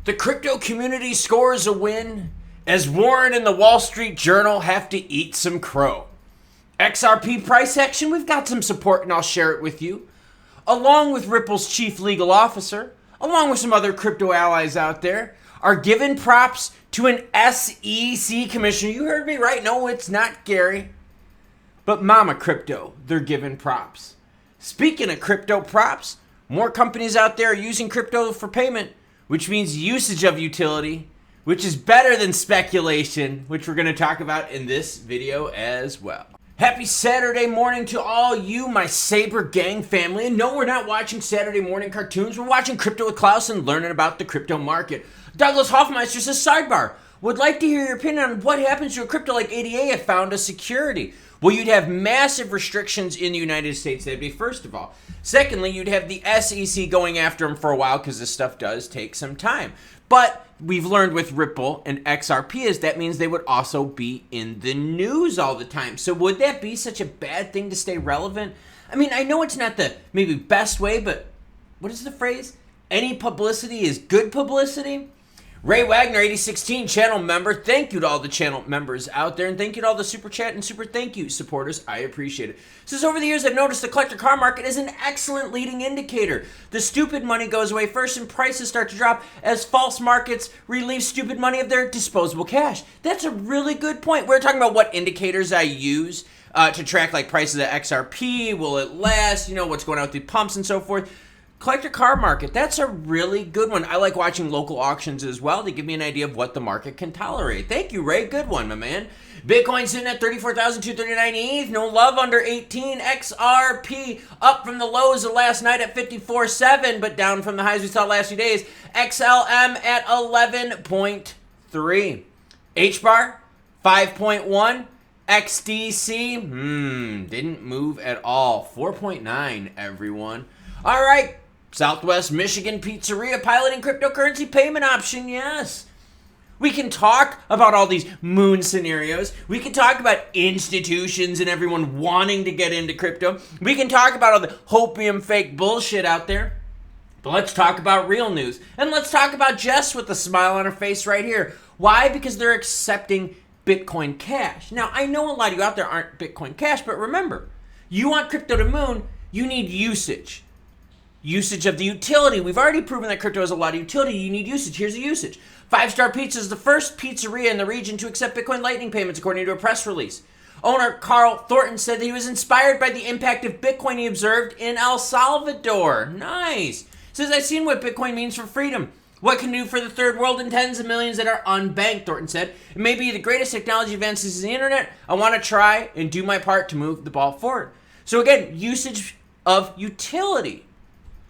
The crypto community scores a win as Warren and the Wall Street Journal have to eat some crow. XRP price action, we've got some support and I'll share it with you. Along with Ripple's chief legal officer, along with some other crypto allies out there, are giving props to an SEC commissioner. You heard me right. No, it's not Gary. But Mama Crypto, they're giving props. Speaking of crypto props, more companies out there are using crypto for payment, which means usage of utility, which is better than speculation, which we're going to talk about in this video as well. Happy Saturday morning to all you, my Saber Gang family. And no, we're not watching Saturday morning cartoons. We're watching Crypto with Klaus and learning about the crypto market. Douglas Hoffmeister says, sidebar, would like to hear your opinion on what happens to a crypto like ADA if found a security. Well, you'd have massive restrictions in the United States. That'd be first of all. Secondly, you'd have the SEC going after them for a while because this stuff does take some time. But we've learned with Ripple and XRP is that means they would also be in the news all the time. So would that be such a bad thing to stay relevant? I mean, I know it's not the maybe best way, but what is the phrase? Any publicity is good publicity. Ray Wagner, 8016 channel member. Thank you to all the channel members out there. And thank you to all the super chat and super thank you supporters. I appreciate it. Says, over the years, I've noticed the collector car market is an excellent leading indicator. The stupid money goes away first and prices start to drop as false markets relieve stupid money of their disposable cash. That's a really good point. We're talking about what indicators I use to track like prices of XRP. Will it last? You know, what's going on with the pumps and so forth. Collector car market, that's a really good one. I like watching local auctions as well to give me an idea of what the market can tolerate. Thank you, Ray. Good one, my man. Bitcoin sitting at 34,239 ETH. No love under 18. XRP up from the lows of last night at 54.7, but down from the highs we saw last few days. XLM at 11.3. HBAR 5.1. XDC didn't move at all. 4.9, everyone. All right. Southwest Michigan Pizzeria piloting cryptocurrency payment option, yes. We can talk about all these moon scenarios. We can talk about institutions and everyone wanting to get into crypto. We can talk about all the hopium fake bullshit out there. But let's talk about real news. And let's talk about Jess with a smile on her face right here. Why? Because they're accepting Bitcoin Cash. Now, I know a lot of you out there aren't Bitcoin Cash, but remember, you want crypto to moon, you need usage. Usage of the utility. We've already proven that crypto has a lot of utility. You need usage. Here's the usage. 5-Star Pizza is the first pizzeria in the region to accept Bitcoin Lightning payments, according to a press release. Owner Carl Thornton said that he was inspired by the impact of Bitcoin he observed in El Salvador. Nice. Says, I've seen what Bitcoin means for freedom. What it can do for the third world and tens of millions that are unbanked, Thornton said. It may be the greatest technology advances in the internet. I want to try and do my part to move the ball forward. So again, usage of utility.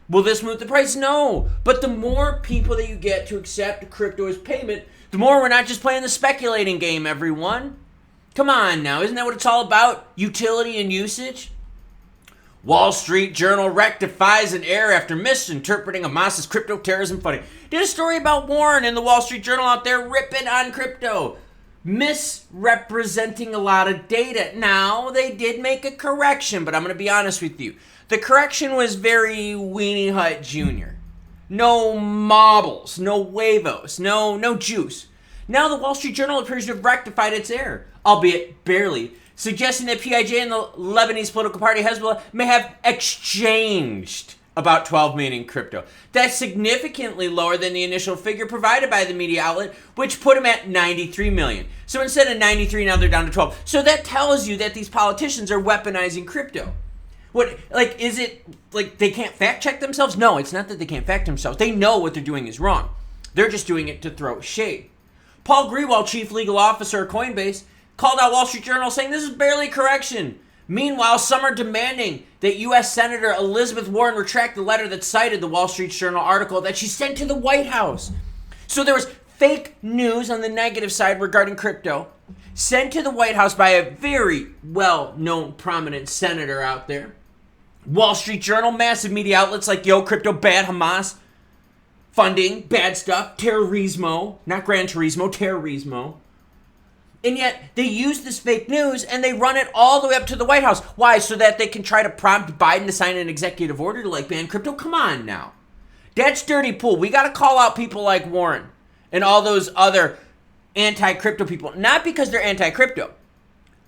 Will this move the price? No. But the more people that you get to accept crypto as payment, the more we're not just playing the speculating game, everyone. Come on now. Isn't that what it's all about? Utility and usage? Wall Street Journal rectifies an error after misinterpreting Hamas's crypto terrorism funding. Did a story about Warren in the Wall Street Journal out there ripping on crypto. Misrepresenting a lot of data. Now, they did make a correction, but I'm going to be honest with you. The correction was very Weenie Hut Jr. No marbles, no huevos, no juice. Now the Wall Street Journal appears to have rectified its error, albeit barely, suggesting that PIJ and the Lebanese political party Hezbollah may have exchanged about 12 million in crypto. That's significantly lower than the initial figure provided by the media outlet, which put them at 93 million. So instead of 93, now they're down to 12. So that tells you that these politicians are weaponizing crypto. What, like, is it, like, they can't fact check themselves? No, it's not that they can't fact themselves. They know what they're doing is wrong. They're just doing it to throw shade. Paul Grewal, chief legal officer of Coinbase, called out Wall Street Journal saying this is barely a correction. Meanwhile, some are demanding that U.S. Senator Elizabeth Warren retract the letter that cited the Wall Street Journal article that she sent to the White House. So there was fake news on the negative side regarding crypto, sent to the White House by a very well-known prominent senator out there. Wall Street Journal, massive media outlets like Yo Crypto, bad Hamas, funding, bad stuff, terrorismo, not Gran Turismo, terrorismo. And yet they use this fake news and they run it all the way up to the White House. Why? So that they can try to prompt Biden to sign an executive order to like ban crypto? Come on now. That's dirty pool. We got to call out people like Warren and all those other anti-crypto people. Not because they're anti-crypto,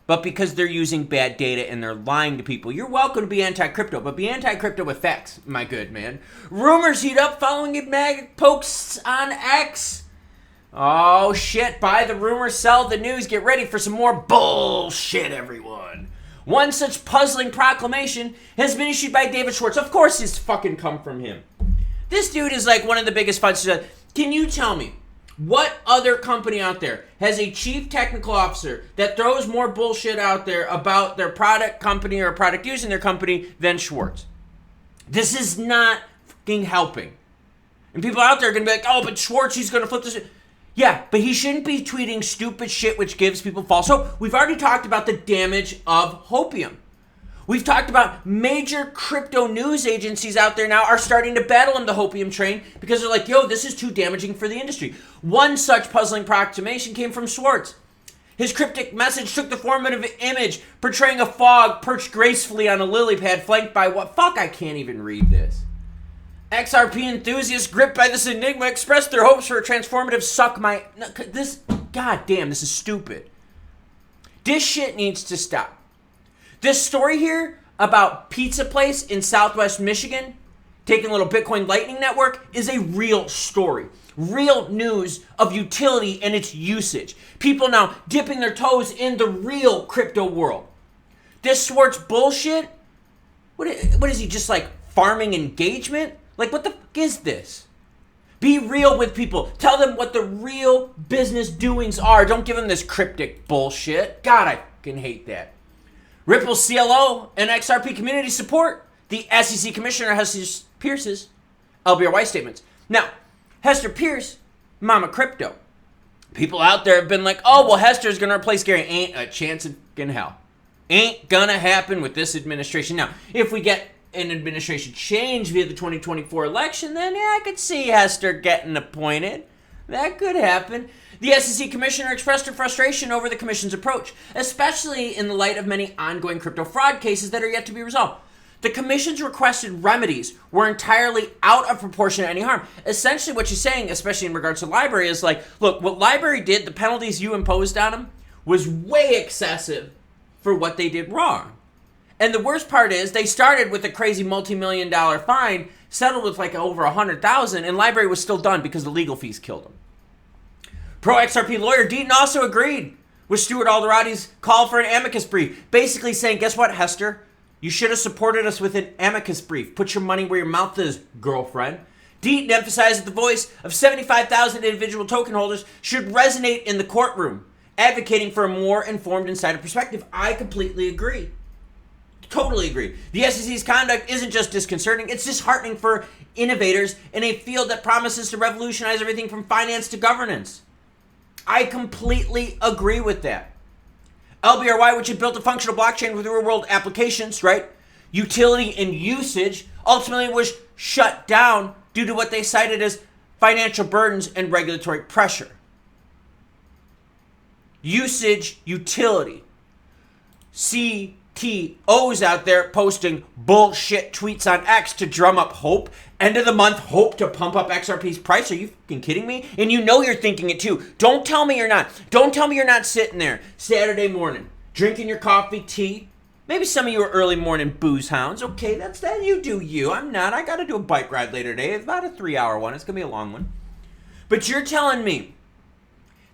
but because they're using bad data and they're lying to people. You're welcome to be anti-crypto, but be anti-crypto with facts, my good man. Rumors heat up following MAGA posts on X. Oh, shit. Buy the rumor, sell the news. Get ready for some more bullshit, everyone. One such puzzling proclamation has been issued by David Schwartz. Of course it's fucking come from him. This dude is like one of the biggest fundsters. Can you tell me what other company out there has a chief technical officer that throws more bullshit out there about their product, company, or product using their company than Schwartz? This is not fucking helping. And people out there are going to be like, oh, but Schwartz, he's going to flip this. Yeah, but he shouldn't be tweeting stupid shit which gives people false hope. We've already talked about the damage of hopium. We've talked about major crypto news agencies out there now are starting to battle on the hopium train because they're like, yo, this is too damaging for the industry. One such puzzling proclamation came from Schwartz. His cryptic message took the form of an image portraying a frog perched gracefully on a lily pad flanked by what? Fuck, I can't even read this. XRP enthusiasts gripped by this enigma expressed their hopes for a transformative suck my... This... God damn, this is stupid. This shit needs to stop. This story here about pizza place in Southwest Michigan taking a little Bitcoin Lightning Network is a real story. Real news of utility and its usage. People now dipping their toes in the real crypto world. This Schwartz bullshit? What is he, just like farming engagement? Like, what the fuck is this? Be real with people. Tell them what the real business doings are. Don't give them this cryptic bullshit. God, I fucking hate that. Ripple's CLO and XRP community support the SEC Commissioner Hester Peirce's LBRY statements. Now, Hester Peirce, Mama Crypto. People out there have been like, oh, well, Hester's going to replace Gary. Ain't a chance in hell. Ain't going to happen with this administration. Now, if we get an administration change via the 2024 election, then yeah, I could see Hester getting appointed. That could happen. The SEC Commissioner expressed her frustration over the Commission's approach, especially in the light of many ongoing crypto fraud cases that are yet to be resolved. The Commission's requested remedies were entirely out of proportion to any harm. Essentially what she's saying, especially in regards to Library, is like, look, what Library did, the penalties you imposed on them, was way excessive for what they did wrong. And the worst part is they started with a crazy multi-million-dollar fine, settled with like over $100,000, and Library was still done because the legal fees killed them. Pro-XRP lawyer Deaton also agreed with Stuart Alderoty's call for an amicus brief, basically saying, guess what, Hester? You should have supported us with an amicus brief. Put your money where your mouth is, girlfriend. Deaton emphasized that the voice of 75,000 individual token holders should resonate in the courtroom, advocating for a more informed insider perspective. I completely agree. Totally agree. The SEC's conduct isn't just disconcerting, it's disheartening for innovators in a field that promises to revolutionize everything from finance to governance. I completely agree with that. LBRY, which had built a functional blockchain with real-world applications, right? Utility and usage, ultimately was shut down due to what they cited as financial burdens and regulatory pressure. Usage, utility. CTOs out there posting bullshit tweets on X to drum up hope. End of the month hope to pump up XRP's price. Are you fucking kidding me? And you know you're thinking it too. Don't tell me you're not. Don't tell me you're not sitting there Saturday morning, drinking your coffee, tea. Maybe some of you are early morning booze hounds. Okay, that's that. You do you. I'm not. I got to do a bike ride later today. It's about a 3-hour one. It's going to be a long one. But you're telling me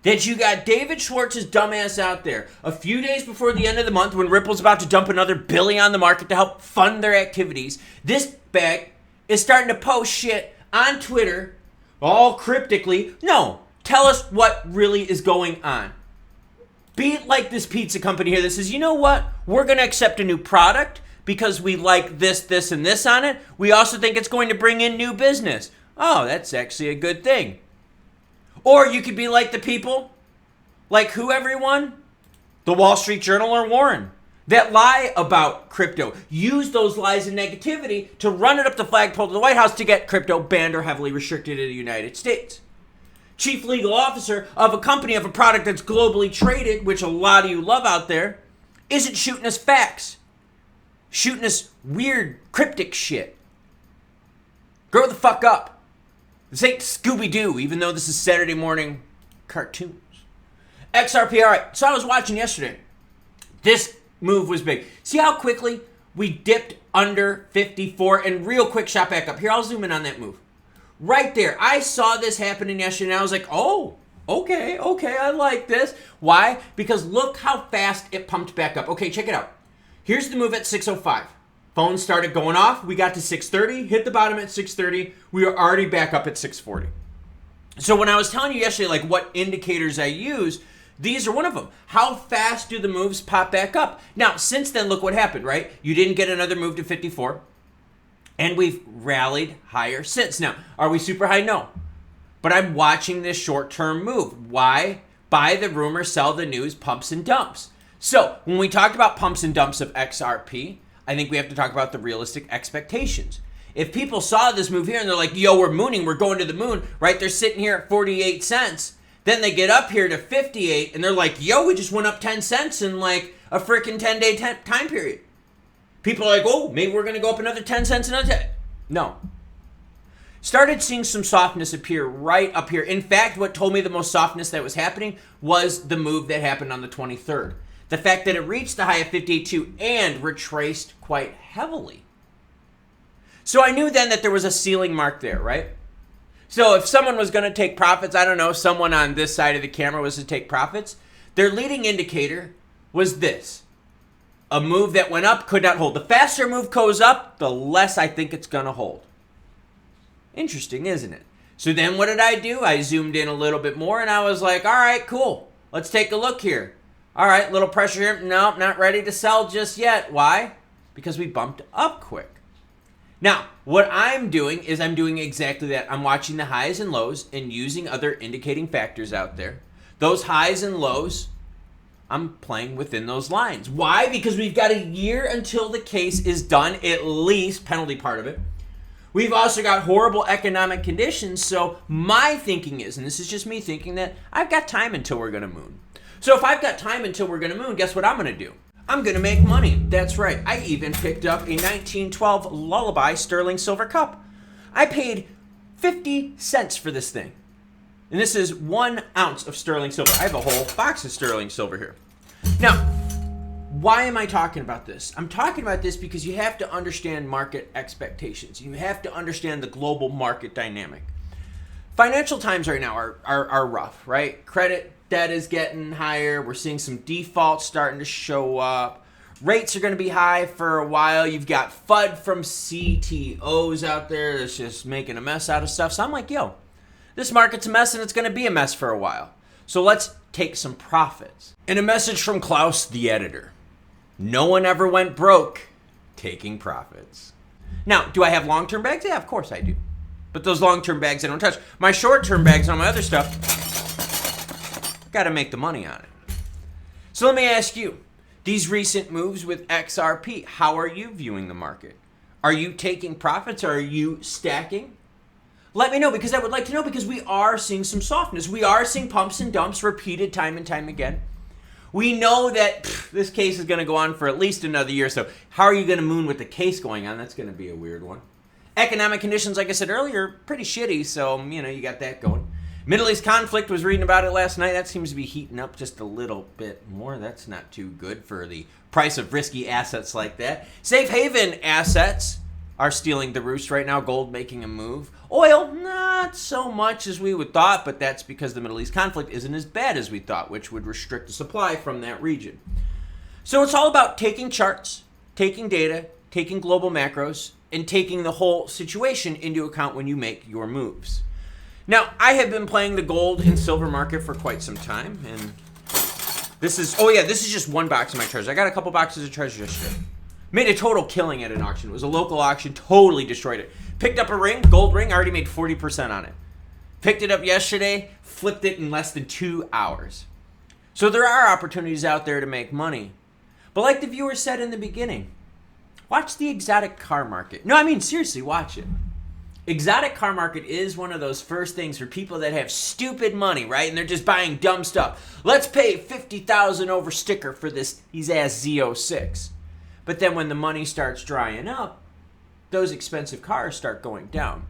that you got David Schwartz's dumbass out there a few days before the end of the month when Ripple's about to dump another billion on the market to help fund their activities. This bag is starting to post shit on Twitter, all cryptically. No, tell us what really is going on. Be like this pizza company here that says, you know what? We're going to accept a new product because we like this, this, and this on it. We also think it's going to bring in new business. Oh, that's actually a good thing. Or you could be like the people, like who, everyone? The Wall Street Journal or Warren, that lie about crypto. Use those lies and negativity to run it up the flagpole to the White House to get crypto banned or heavily restricted in the United States. Chief legal officer of a company of a product that's globally traded, which a lot of you love out there, isn't shooting us facts. Shooting us weird, cryptic shit. Grow the fuck up. This ain't Scooby-Doo, even though this is Saturday morning cartoons. XRP, all right. So I was watching yesterday. This move was big. See how quickly we dipped under 54 and real quick shot back up. Here, I'll zoom in on that move. Right there. I saw this happening yesterday and I was like, oh, okay, I like this. Why? Because look how fast it pumped back up. Okay, check it out. Here's the move at 6:05. Phone started going off. We got to 6:30, hit the bottom at 6:30. We were already back up at 6:40. So when I was telling you yesterday, like what indicators I use, these are one of them. How fast do the moves pop back up? Now, since then, look what happened, right? You didn't get another move to 54, and we've rallied higher since. Now, are we super high? No. But I'm watching this short-term move. Why? Buy the rumor, sell the news, pumps and dumps. So when we talked about pumps and dumps of XRP, I think we have to talk about the realistic expectations. If people saw this move here and they're like, yo, we're mooning, we're going to the moon, right? They're sitting here at 48 cents. Then they get up here to 58 and they're like, yo, we just went up 10 cents in like a freaking 10-day time period. People are like, oh, maybe we're going to go up another 10 cents another 10. No. Started seeing some softness appear right up here. In fact, what told me the most softness that was happening was the move that happened on the 23rd. The fact that it reached the high of 58.2 and retraced quite heavily. So I knew then that there was a ceiling mark there, right? So if someone was going to take profits, I don't know, someone on this side of the camera was to take profits, their leading indicator was this. A move that went up could not hold. The faster a move goes up, the less I think it's going to hold. Interesting, isn't it? So then what did I do? I zoomed in a little bit more and I was like, all right, cool. Let's take a look here. All right, little pressure here. No, not ready to sell just yet. Why? Because we bumped up quick. Now, what I'm doing is I'm doing exactly that. I'm watching the highs and lows and using other indicating factors out there. Those highs and lows, I'm playing within those lines. Why? Because we've got a year until the case is done, at least, penalty part of it. We've also got horrible economic conditions, so my thinking is, and this is just me thinking, that I've got time until we're going to moon. So if I've got time until we're going to moon, guess what I'm going to do? I'm going to make money. That's right. I even picked up a 1912 Lullaby sterling silver cup. I paid 50 cents for this thing. And this is 1 ounce of sterling silver. I have a whole box of sterling silver here. Now, why am I talking about this? I'm talking about this because you have to understand market expectations. You have to understand the global market dynamic. Financial times right now are rough, right? Credit debt is getting higher. We're seeing some defaults starting to show up. Rates are going to be high for a while. You've got FUD from CTOs out there that's just making a mess out of stuff. So I'm like, yo, this market's a mess and it's going to be a mess for a while. So let's take some profits. And a message from Klaus, the editor. No one ever went broke taking profits. Now, do I have long-term bags? Yeah, of course I do. But those long-term bags I don't touch. My short-term bags on my other stuff, got to make the money on it. So let me ask you, these recent moves with XRP, how are you viewing the market? Are you taking profits or are you stacking? Let me know, because I would like to know, because we are seeing some softness. We are seeing pumps and dumps repeated time and time again. We know that this case is going to go on for at least another year. So how are you going to moon with the case going on? That's going to be a weird one. Economic conditions, like I said earlier, pretty shitty. So, you got that going. Middle East conflict, was reading about it last night. That seems to be heating up just a little bit more. That's not too good for the price of risky assets like that. Safe haven assets are stealing the roost right now. Gold making a move. Oil, not so much as we would thought, but that's because the Middle East conflict isn't as bad as we thought, which would restrict the supply from that region. So it's all about taking charts, taking data, taking global macros, and taking the whole situation into account when you make your moves. Now, I have been playing the gold and silver market for quite some time, and this is just one box of my treasures. I got a couple boxes of treasures yesterday. Made a total killing at an auction. It was a local auction, totally destroyed it. Picked up a ring, gold ring, I already made 40% on it. Picked it up yesterday, flipped it in less than 2 hours. So there are opportunities out there to make money. But like the viewer said in the beginning, watch the exotic car market. No, I mean, seriously, watch it. Exotic car market is one of those first things for people that have stupid money, right? And they're just buying dumb stuff. Let's pay $50,000 over sticker for this He's-Ass Z06. But then when the money starts drying up, those expensive cars start going down.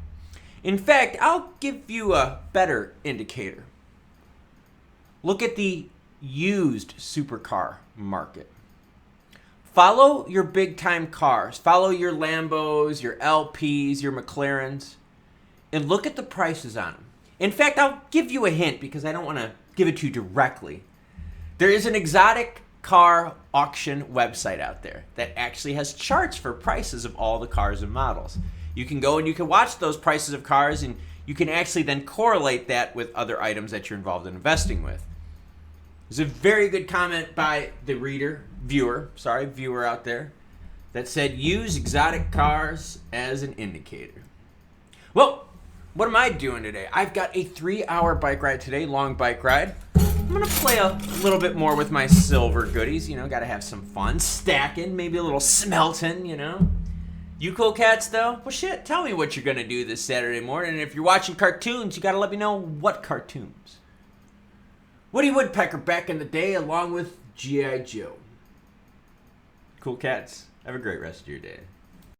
In fact, I'll give you a better indicator. Look at the used supercar market. Follow your big time cars. Follow your Lambos, your LPs, your McLarens, and look at the prices on them. In fact, I'll give you a hint because I don't want to give it to you directly. There is an exotic car auction website out there that actually has charts for prices of all the cars and models. You can go and you can watch those prices of cars, and you can actually then correlate that with other items that you're involved in investing with. There's a very good comment by the viewer out there that said, use exotic cars as an indicator. Well, what am I doing today? I've got a 3-hour bike ride today, long bike ride. I'm going to play a little bit more with my silver goodies. Got to have some fun. Stacking, maybe a little smelting, You cool cats, though? Well, shit, tell me what you're going to do this Saturday morning. And if you're watching cartoons, you got to let me know what cartoons. Woody Woodpecker back in the day, along with G.I. Joe. Cool cats. Have a great rest of your day.